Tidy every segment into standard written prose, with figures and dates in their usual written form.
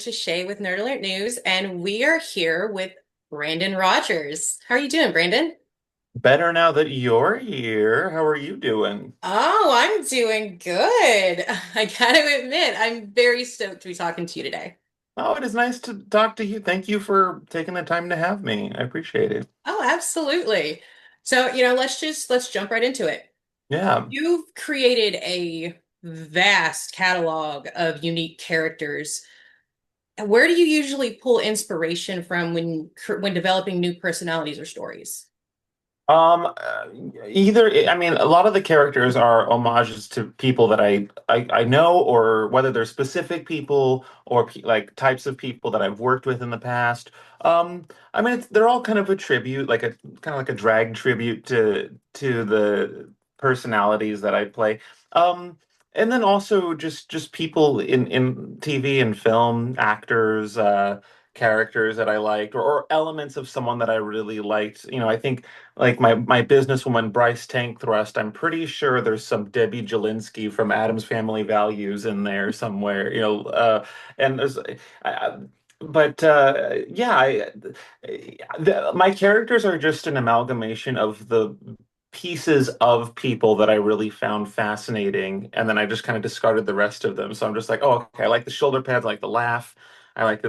to Shay with Nerd Alert News, and we are here with Brandon Rogers. How are you doing, Brandon? Better now that you're here. How are you doing? Oh, I'm doing good. I gotta admit, I'm very stoked to be talking to you today. Oh, it is nice to talk to you. Thank you for taking the time to have me. I appreciate it. Oh, absolutely. So, let's jump right into it. Yeah. You've created a vast catalog of unique characters. Where do you usually pull inspiration from when developing new personalities or stories? Um, uh, I mean, a lot of the characters are homages to people that I know, or whether they're specific people or like types of people that I've worked with in the past. I mean, they're all kind of a tribute, like a kind of like a drag tribute to the personalities that I play. Um, and then also just people in TV and film, actors, characters that I liked, or elements of someone that I really liked. I think like my businesswoman Bryce Tank Thrust, I'm pretty sure there's some Debbie Jelinski from Adam's Family Values in there somewhere, and there's, I, but yeah, my characters are just an amalgamation of the pieces of people that I really found fascinating, and then I just kind of discarded the rest of them. So I'm just like, oh, okay, I like the shoulder pads, I like the laugh, I like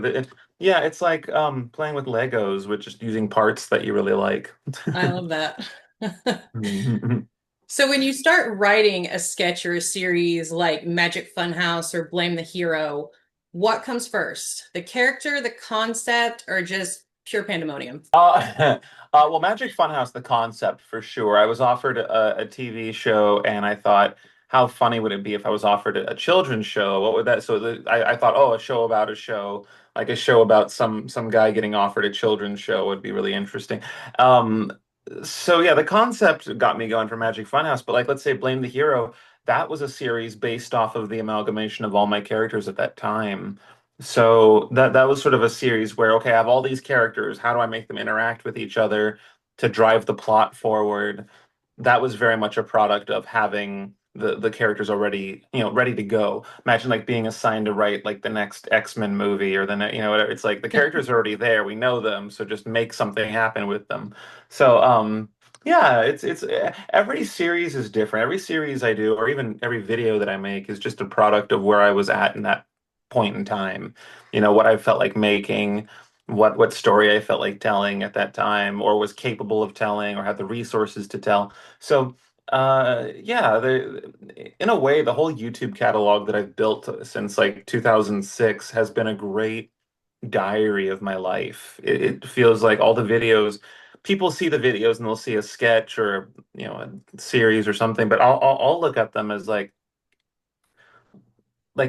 yeah, it's like playing with Legos with just using parts that you really like. I love that. So when you start writing a sketch or a series like Magic Funhouse or Blame the Hero, what comes first? The character, the concept, or just pure pandemonium? Well, Magic Funhouse, the concept for sure. I was offered a TV show, and I thought, how funny would it be if I was offered a children's show? What would that? I thought, oh, a show about a show, like a show about some guy getting offered a children's show would be really interesting. Um, so yeah, the concept got me going for Magic Funhouse. But like, let's say Blame the Hero, that was a series based off of the amalgamation of all my characters at that time. So that was sort of a series where, okay, I have all these characters. How do I make them interact with each other to drive the plot forward? That was very much a product of having the characters already, ready to go. Imagine like being assigned to write like the next X-Men movie or whatever. It's like the characters are already there. We know them, so just make something happen with them. So yeah, it's every series is different. Every series I do, or even every video that I make, is just a product of where I was at in that point in time. What I felt like making, what story I felt like telling at that time, or was capable of telling, or had the resources to tell. So, yeah, in a way, the whole YouTube catalog that I've built since like 2006 has been a great diary of my life. It feels like all the videos, people see the videos and they'll see a sketch or a series or something, but I'll look at them as like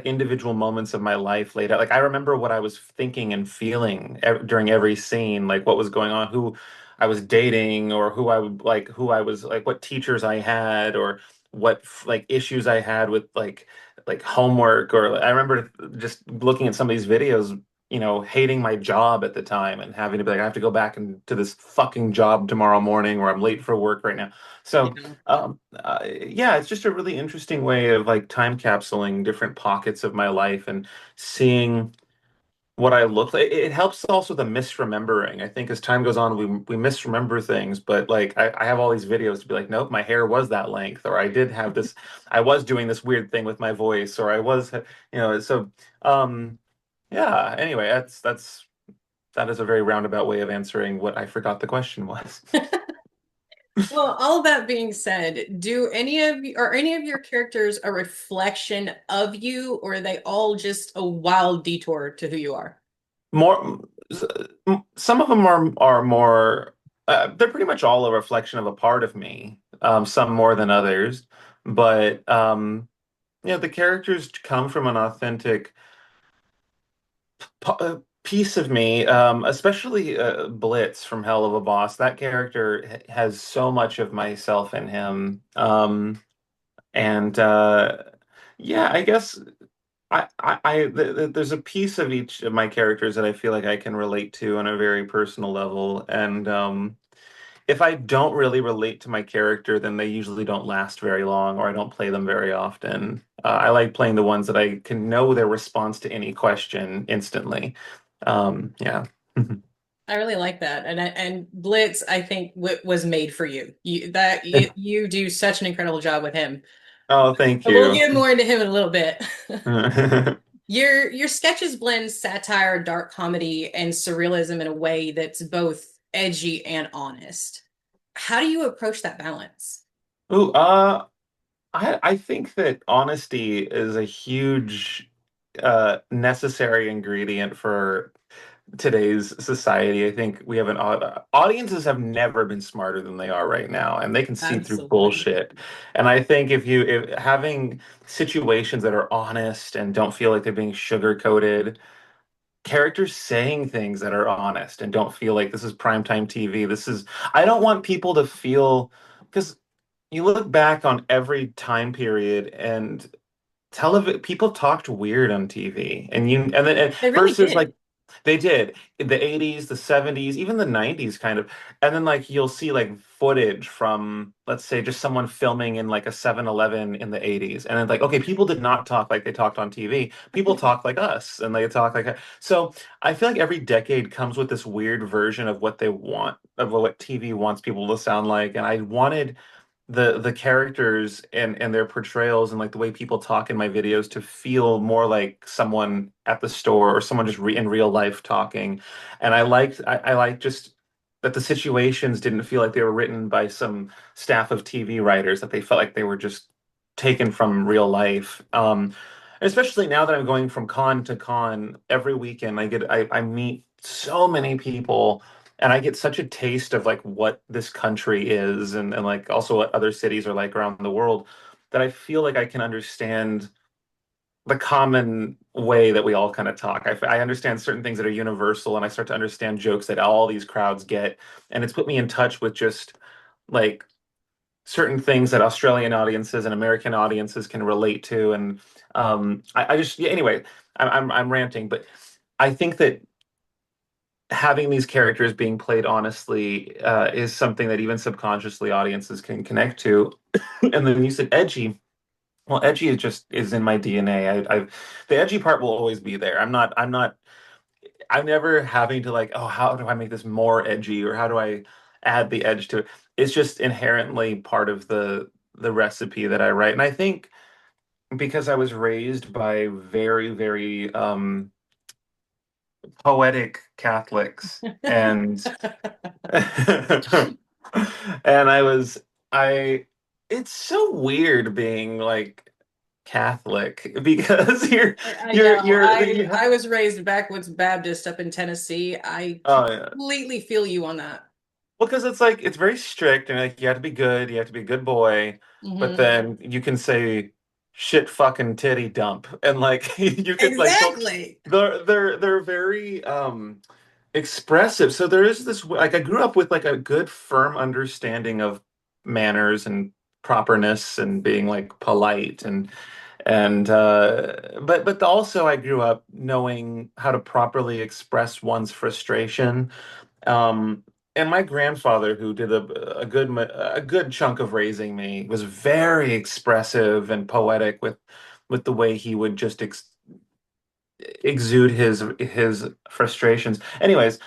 individual moments of my life laid out. Like I remember what I was thinking and feeling during every scene, like what was going on, who I was dating, or who I was like, what teachers I had, or what like issues I had with like homework. Or I remember just looking at some of these videos, hating my job at the time and having to be like, I have to go back and to this fucking job tomorrow morning, or I'm late for work right now. So Yeah. yeah, it's just a really interesting way of like time capsuling different pockets of my life and seeing what I look like. It helps also the misremembering. I think as time goes on, we misremember things, but like I have all these videos to be like, nope, my hair was that length, or I did have this, I was doing this weird thing with my voice, or I was, so yeah. Anyway, that is a very roundabout way of answering what I forgot the question was. Well, all that being said, do any of you are any of your characters a reflection of you, or are they all just a wild detour to who you are? More, some of them are more. They're pretty much all a reflection of a part of me. Some more than others, but the characters come from an authentic piece of me. Especially Blitz from Hell of a Boss. That character has so much of myself in him. And yeah, I guess. There's a piece of each of my characters that I feel like I can relate to on a very personal level, and if I don't really relate to my character, then they usually don't last very long, or I don't play them very often. I like playing the ones that I can know their response to any question instantly. Yeah. I really like that. And Blitz, I think was made for you. You do such an incredible job with him. Oh, thank But we'll you. get more into him in a little bit. Your sketches blend satire, dark comedy, and surrealism in a way that's both edgy and honest. How do you approach that balance? Ooh, I think that honesty is a huge necessary ingredient for today's society. I think we have audiences have never been smarter than they are right now, and they can see through Absolutely. bullshit. And I think if having situations that are honest and don't feel like they're being sugar-coated, characters saying things that are honest and don't feel like this is primetime TV. I don't want people to feel, because you look back on every time period and television people talked weird on TV, and They really versus did. like they did in the 80s, the 70s, even the 90s kind of. And then like you'll see like footage from, let's say, just someone filming in like a 7-Eleven in the 80s, and it's like, okay, people did not talk like they talked on TV. People talk like us, and they talk like, so I feel like every decade comes with this weird version of what they want, of what TV wants people to sound like. And I wanted the characters and their portrayals and like the way people talk in my videos to feel more like someone at the store or someone just in real life talking. And I liked just that the situations didn't feel like they were written by some staff of TV writers, that they felt like they were just taken from real life. Especially now that I'm going from con to con every weekend, I meet so many people, and I get such a taste of like what this country is, and like also what other cities are like around the world, that I feel like I can understand the common way that we all kind of talk. I understand certain things that are universal, and I start to understand jokes that all these crowds get, and it's put me in touch with just like certain things that Australian audiences and American audiences can relate to. And I just, yeah, anyway, I'm ranting, but I think that having these characters being played honestly is something that even subconsciously audiences can connect to. And then you said edgy. Well, edgy is in my DNA. The edgy part will always be there. I'm never having to like, oh, how do I make this more edgy, or how do I add the edge to it? It's just inherently part of the recipe that I write. And I think because I was raised by very, very poetic Catholics, and and I it's so weird being like Catholic, because I know. you I was raised backwoods Baptist up in Tennessee. I oh yeah. completely feel you on that. Well, because it's like it's very strict, and like you have to be good, you have to be a good boy, but Hmm. then you can say shit fucking titty dump, and like you could like so Exactly. they're very expressive. So there is this, like, I grew up with like a good firm understanding of manners and properness and being like polite, and but also I grew up knowing how to properly express one's frustration. um, and my grandfather, who did a good chunk of raising me, was very expressive and poetic with the way he would just exude his frustrations. Anyways,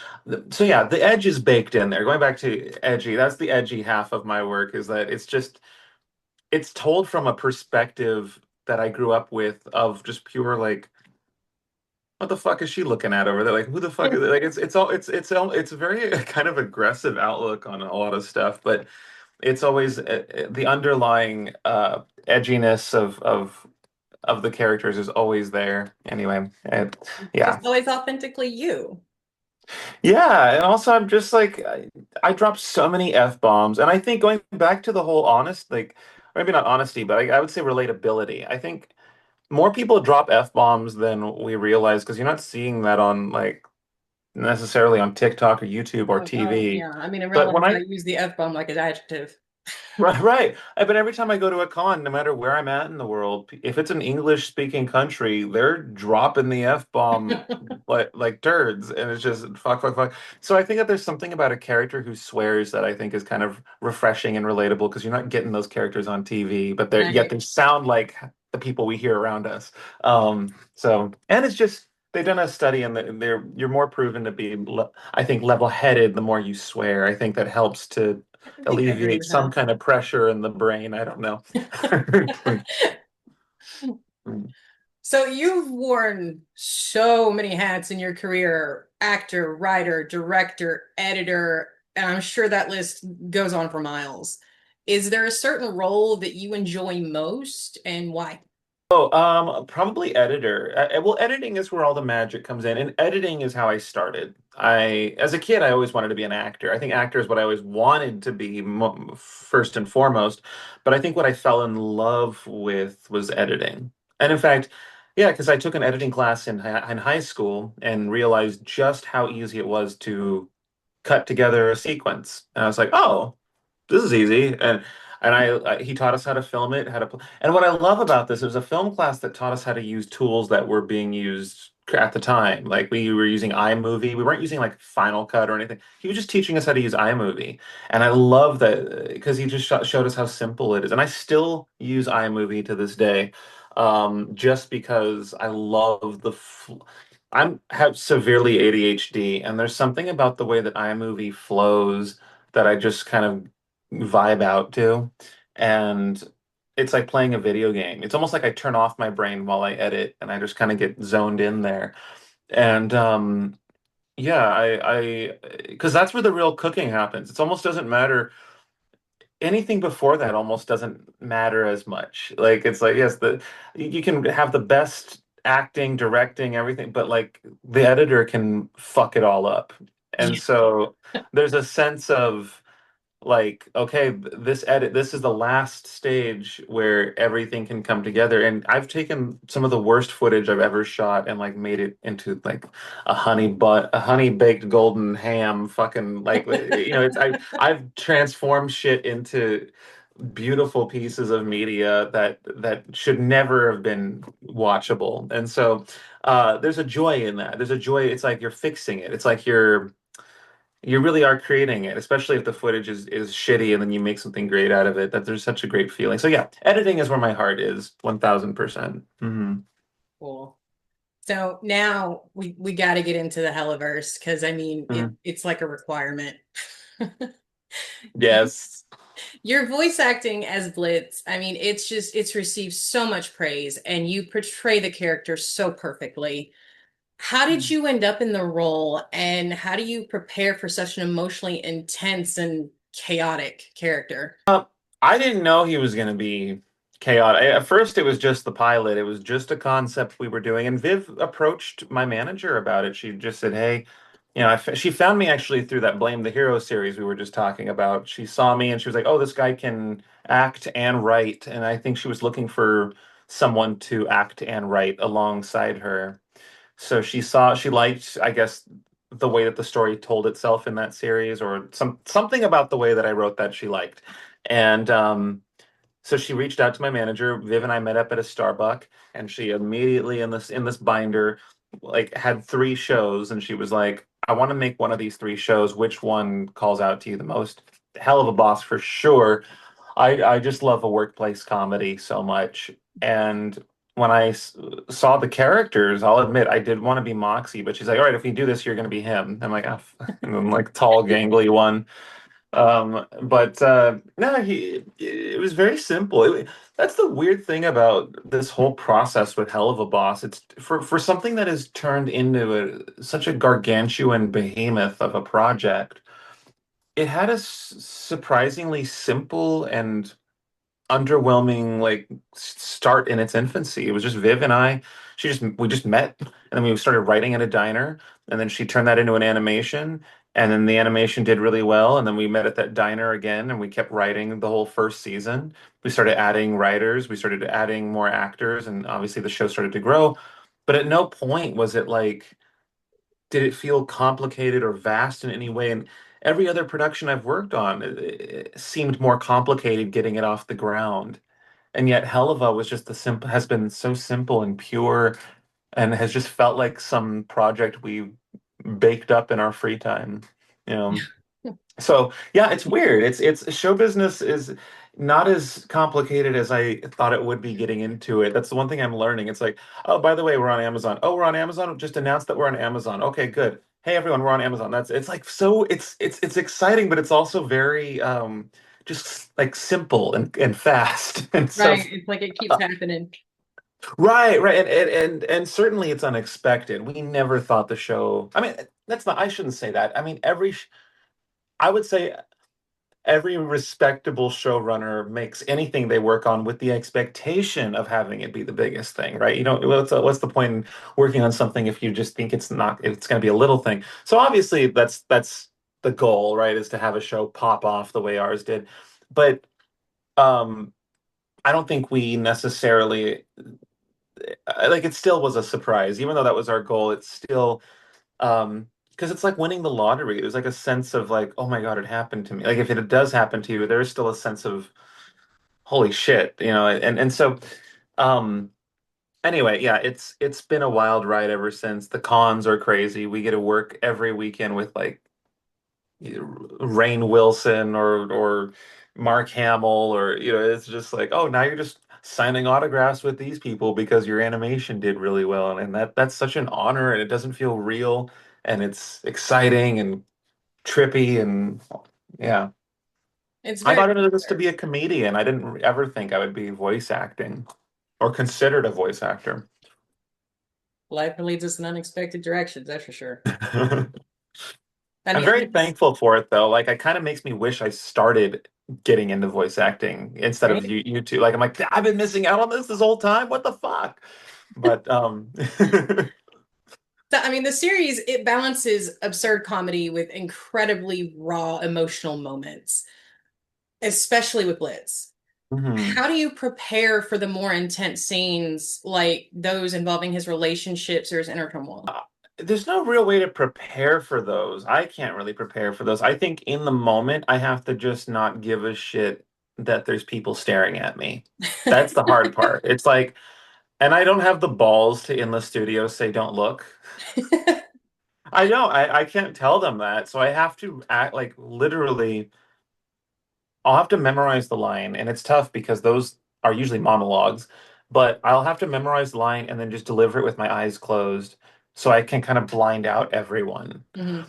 so yeah, the edge is baked in there. Going back to edgy, that's the edgy half of my work, is that it's told from a perspective that I grew up with, of just pure like, what the fuck is she looking at over there? Like, who the fuck is it? Like, it's a very kind of aggressive outlook on a lot of stuff, but it's always the underlying edginess of the characters is always there. Anyway, yeah. Just always authentically you. Yeah, and also I'm just like I drop so many F-bombs, and I think going back to the whole honest, like, maybe not honesty, but I would say relatability. I think more people drop F-bombs than we realize, because you're not seeing that on like necessarily on TikTok or YouTube or Oh, TV. yeah. I mean, in real But life, when I I use the F bomb like an adjective. Right, right. But every time I go to a con, no matter where I'm at in the world, if it's an English speaking country, they're dropping the F-bomb like turds, and it's just fuck, fuck, fuck. So I think that there's something about a character who swears that I think is kind of refreshing and relatable because you're not getting those characters on TV, but they're yet Right. they sound like the people we hear around us. So and it's just they've done a study and they're you're more proven to be, I think, level-headed the more you swear. I think that helps to I think I agree alleviate with some kind of pressure in the brain. I don't know. that. So you've worn so many hats in your career, actor, writer, director, editor, and I'm sure that list goes on for miles. Is there a certain role that you enjoy most and why? Oh, probably editor. Well, editing is where all the magic comes in, and editing is how I started. As a kid, I always wanted to be an actor. I think actor is what I always wanted to be mo first and foremost. But I think what I fell in love with was editing. And in fact, yeah, because I took an editing class in high school and realized just how easy it was to cut together a sequence. And I was like, oh, this is easy. And he taught us how to film it, and what I love about this, it was a film class that taught us how to use tools that were being used at the time. Like we were using iMovie. We weren't using like Final Cut or anything. He was just teaching us how to use iMovie. And I love that because he just showed us how simple it is. And I still use iMovie to this day. Just because I love I'm have severely ADHD, and there's something about the way that iMovie flows that I just kind of vibe out to. And it's like playing a video game. It's almost like I turn off my brain while I edit and I just kind of get zoned in there. And yeah, because that's where the real cooking happens. It almost doesn't matter. Anything before that almost doesn't matter as much. Like it's like, yes, the you can have the best acting, directing, everything, but like the editor can fuck it all up. And Yeah. so there's a sense of like, okay, this is the last stage where everything can come together. And I've taken some of the worst footage I've ever shot and like made it into like a honey baked golden ham, fucking like, I've transformed shit into beautiful pieces of media that should never have been watchable. And so there's a joy in that. There's a joy. It's like you're fixing it. It's like you really are creating it, especially if the footage is shitty and then you make something great out of it. That there's such a great feeling. So yeah, editing is where my heart is, 1000%. Cool. So now we got to get into the Helliverse because I mean it's like a requirement. Yes. Your voice acting as Blitz, I mean, it's received so much praise and you portray the character so perfectly. How did you end up in the role and how do you prepare for such an emotionally intense and chaotic character? I didn't know he was going to be chaotic. At first, it was just the pilot. It was just a concept we were doing. And Viv approached my manager about it. She just said, "Hey, she found me actually through that Blame the Hero series we were just talking about. She saw me and she was like, "Oh, this guy can act and write." And I think she was looking for someone to act and write alongside her. So she liked, I guess, the way that the story told itself in that series, or something about the way that I wrote that she liked. And so she reached out to my manager. Viv and I met up at a Starbucks, and she immediately in this binder like had three shows, and she was like, "I want to make one of these three shows. Which one calls out to you the most?" Hell of a Boss for sure. I just love a workplace comedy so much. And when saw the characters, I'll admit I did want to be Moxie, but she's like, "All right, if we do this, you're going to be him." I'm like, "Ah," and I'm like tall, gangly one. But no, it was very simple. That's the weird thing about this whole process with Hell of a Boss. It's for something that has turned into such a gargantuan behemoth of a project. It had a surprisingly simple and underwhelming like start in its infancy. It was just Viv and I. We just met, and then we started writing at a diner, and then she turned that into an animation, and then the animation did really well, and then we met at that diner again, and we kept writing the whole first season. We started adding writers, we started adding more actors, and obviously the show started to grow. But at no point was it like did it feel complicated or vast in any way? every other production I've worked on it seemed more complicated getting it off the ground. And yet Helva was just the simple has been so simple and pure and has just felt like some project we baked up in our free time. You know. So yeah, it's weird. It's show business is not as complicated as I thought it would be getting into it. That's the one thing I'm learning. It's like, oh, by the way, we're on Amazon. Oh, we're on Amazon. Just announced that we're on Amazon. Okay, good. Hey everyone, we're on Amazon. That's it's like so it's exciting, but it's also very just like simple and fast. And so Right. It's like it keeps happening. right. And certainly it's unexpected. We never thought the show. I mean, that's not I shouldn't say that. I mean, I would say every respectable showrunner makes anything they work on with the expectation of having it be the biggest thing, right? You know, what's the point in working on something if you just think it's going to be a little thing? So obviously that's the goal, right? Is to have a show pop off the way ours did. But um, I don't think we necessarily like it still was a surprise, even though that was our goal. It's still because it's like winning the lottery. There's like a sense of like, oh my God, it happened to me. Like if it does happen to you, there's still a sense of holy shit, you know, and so um anyway, yeah, it's been a wild ride ever since. The cons are crazy. We get to work every weekend with like Rainn Wilson or Mark Hamill or you know, it's just like, oh, now you're just signing autographs with these people because your animation did really well. And that's such an honor and it doesn't feel real and it's exciting and trippy and yeah. It's I very got into this to fair. be a comedian. I didn't ever think I would be voice acting or considered a voice actor. Life leads us in unexpected directions, that's for sure. I'm I mean, very thankful for it though. Like, it kind of makes me wish I started getting into voice acting instead of right? you two. Like, I'm like, I've been missing out on this whole time. What the fuck? But So, I mean, the series, it balances absurd comedy with incredibly raw emotional moments, especially with Blitz. mhm. How do you prepare for the more intense scenes like those involving his relationships or his inner turmoil? There's no real way to prepare for those. I can't really prepare for those. I think in the moment, I have to just not give a shit that there's people staring at me. That's the hard part. It's like, and I don't have the balls to in the studio say, don't look. I don't. I can't tell them that. So I have to act like literally, I'll have to memorize the line. And it's tough because those are usually monologues, but I'll have to memorize the line and then just deliver it with my eyes closed so I can kind of blind out everyone. Mhm.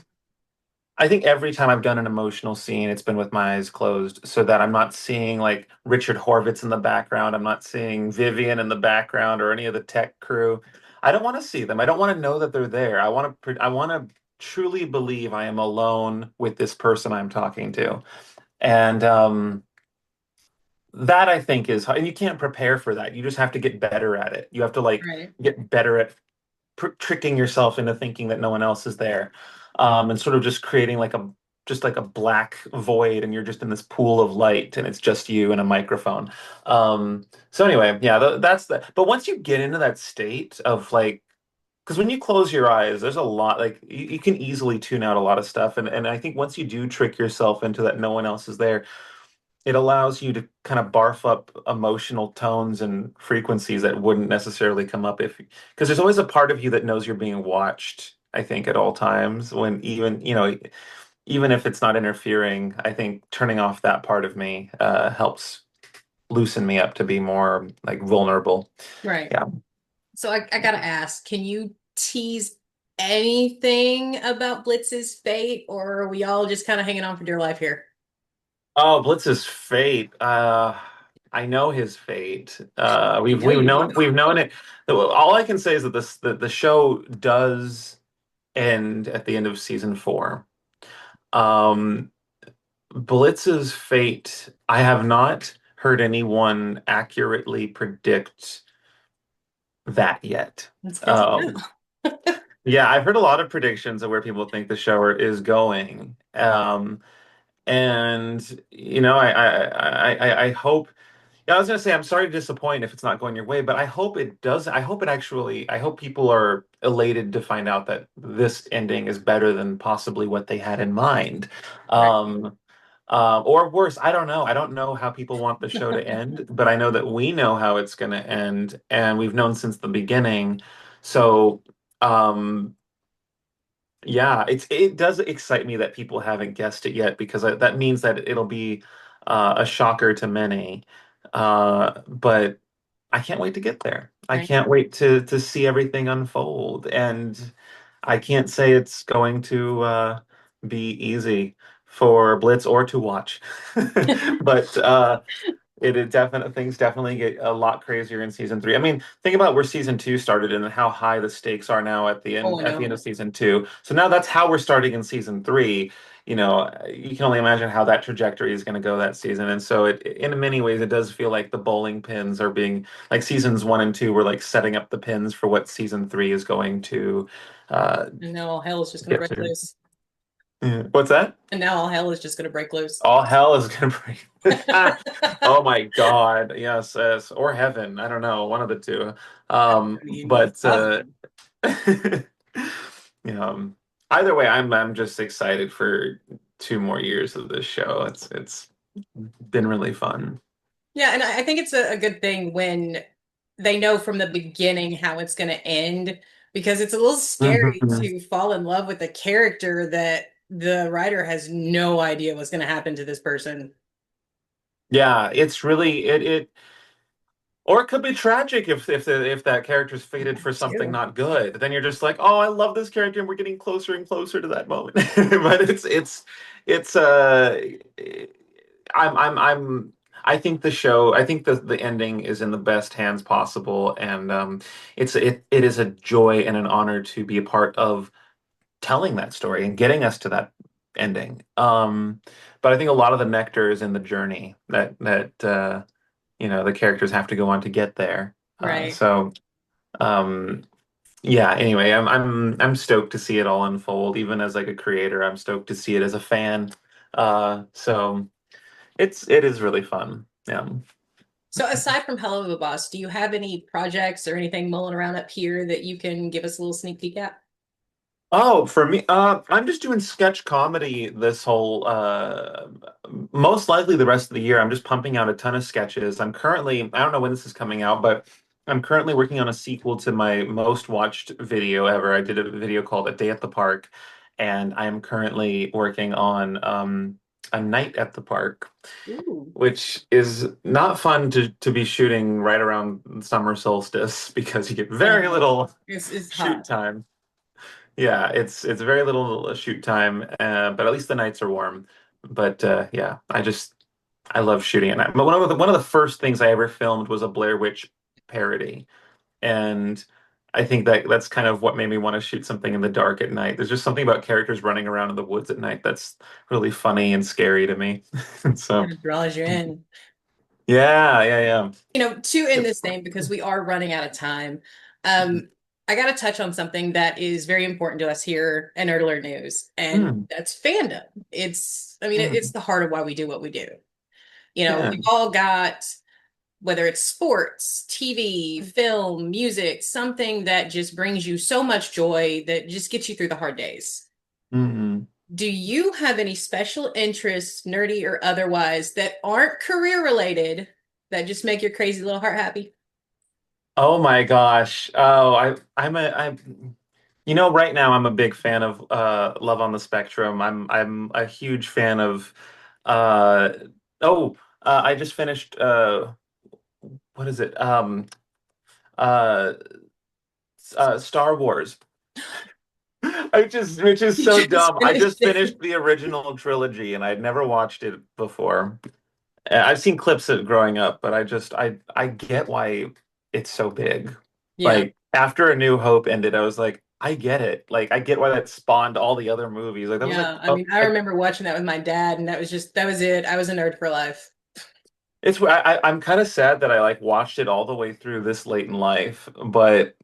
I think every time I've done an emotional scene, it's been with my eyes closed so that I'm not seeing like Richard Horvitz in the background. I'm not seeing Vivian in the background or any of the tech crew. I don't want to see them. I don't want to know that they're there. I want to truly believe I am alone with this person I'm talking to. And that I think is, and you can't prepare for that. You just have to get better at it. You have to like Right. get better at tricking yourself into thinking that no one else is there, and sort of just creating like a just like a black void, and you're just in this pool of light, and it's just you and a microphone. So anyway, yeah, that's the. But once you get into that state of like, because when you close your eyes, there's a lot like you can easily tune out a lot of stuff, and I think once you do trick yourself into that no one else is there, it allows you to kind of barf up emotional tones and frequencies that wouldn't necessarily come up if because there's always a part of you that knows you're being watched, I think, at all times when even you know even if it's not interfering, I think turning off that part of me helps loosen me up to be more like vulnerable. Right. Yeah. So I gotta ask, can you tease anything about Blitz's fate, or are we all just kind of hanging on for dear life here? Oh, Blitz's fate. I know his fate. I know you do. We've known it. All I can say is that the show does end at the end of season four. Um, Blitz's fate, I have not heard anyone accurately predict that yet. That's good to Um, know. yeah, I've heard a lot of predictions of where people think the show is going. And you know, I hope. Yeah, I was gonna say I'm sorry to disappoint if it's not going your way, but I hope it does. I hope people are elated to find out that this ending is better than possibly what they had in mind. Right. Um, or worse, I don't know. I don't know how people want the show to end, but I know that we know how it's gonna end, and we've known since the beginning. So, um, yeah, it does excite me that people haven't guessed it yet because that means that it'll be a shocker to many. But I can't wait to get there. I Right. can't wait to see everything unfold, and I can't say it's going to be easy for Blitz or to watch. But it definitely things definitely get a lot crazier in season three. I mean, think about where season two started and how high the stakes are now Oh, I at the end know. of season two. So now that's how we're starting in season three. You know, you can only imagine how that trajectory is going to go that season. And so in many ways, it does feel like the bowling pins are being like seasons one and two were like setting up the pins for what season three is going to uh, And now all hell is just gonna get break to. loose. Yeah. What's that? And now all hell is just gonna break loose. All hell is gonna break. Oh my God. Yes, yes. Or heaven. I don't know. One of the two. I mean, But yeah, either way, I'm just excited for 2 more years of this show. It's been really fun. yeah, and I think it's a good thing when they know from the beginning how it's going to end because it's a little scary Mhm. to fall in love with a character that the writer has no idea what's going to happen to this person. Yeah, it's really it or it could be tragic if that character's fated for something Too. not good. Then you're just like, oh, I love this character, and we're getting closer and closer to that moment. But it's I'm I think I think the ending is in the best hands possible, and it is a joy and an honor to be a part of telling that story and getting us to that ending. But I think a lot of the nectar is in the journey that you know the characters have to go on to get there. Right. So yeah. Anyway, I'm stoked to see it all unfold. Even as like a creator, I'm stoked to see it as a fan. So it is really fun. Yeah. So aside from Hello of a Boss, do you have any projects or anything mulling around up here that you can give us a little sneak peek at? Oh, for me, I'm just doing sketch comedy this whole, most likely the rest of the year. I'm just pumping out a ton of sketches. I don't know when this is coming out, but I'm currently working on a sequel to my most watched video ever. I did a video called A Day at the Park, and I am currently working on, A Night at the Park, Ooh, which is not fun to be shooting right around summer solstice because you get I very know. little It's shoot hot. time. Yeah, it's very little shoot time, but at least the nights are warm. But yeah, I love shooting at night. But one of the first things I ever filmed was a Blair Witch parody, and I think that's kind of what made me want to shoot something in the dark at night. There's just something about characters running around in the woods at night that's really funny and scary to me. So Kind of draws you in. yeah, yeah, yeah. To end this thing, because we are running out of time, um, I got to touch on something that is very important to us here in Nerd Alert News, and Mm, that's fandom. It's mm, the heart of why we do what we do. yeah. We've all got, whether it's sports, TV, film, music, something that just brings you so much joy that just gets you through the hard days. Mm. Do you have any special interests, nerdy or otherwise, that aren't career related that just make your crazy little heart happy? Oh my gosh. Oh, you know, right now I'm a big fan of Love on the Spectrum. I'm a huge fan of uh oh, I just finished what is it? Uh, Star Wars. Which is You so just dumb. I finished just it. finished the original trilogy and I'd never watched it before. I've seen clips of it growing up, but I get why it's so big. Yeah. Like after A New Hope ended, I was like, I get it. Like I get why that spawned all the other movies. Like that was like, Yeah. I oh, mean, I remember watching that with my dad, and that was it. I was a nerd for life. I'm kind of sad that I like watched it all the way through this late in life, but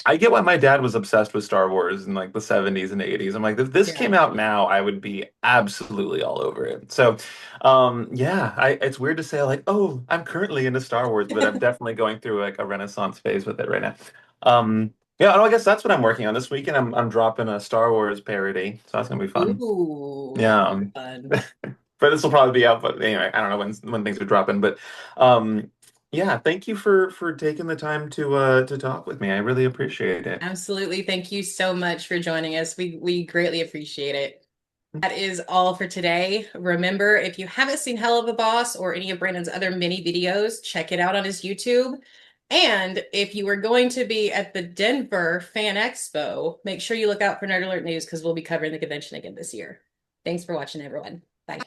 I get why my dad was obsessed with Star Wars in like the 70s and 80s. I'm like, if this Yeah. came out now, I would be absolutely all over it. So, yeah, it's weird to say like, oh, I'm currently into Star Wars, but I'm definitely going through like a renaissance phase with it right now. Yeah, I guess that's what I'm working on this weekend. I'm dropping a Star Wars parody, so that's gonna be fun. Ooh, Yeah, fun. but this will probably be out. But anyway, I don't know when things are dropping. But um, yeah, thank you for taking the time to talk with me. I really appreciate it. Absolutely. Thank you so much for joining us. We greatly appreciate it. That is all for today. Remember, if you haven't seen Hell of a Boss or any of Brandon's other mini videos, check it out on his YouTube. And if you are going to be at the Denver Fan Expo, make sure you look out for Nerd Alert News because we'll be covering the convention again this year. Thanks for watching, everyone. Bye.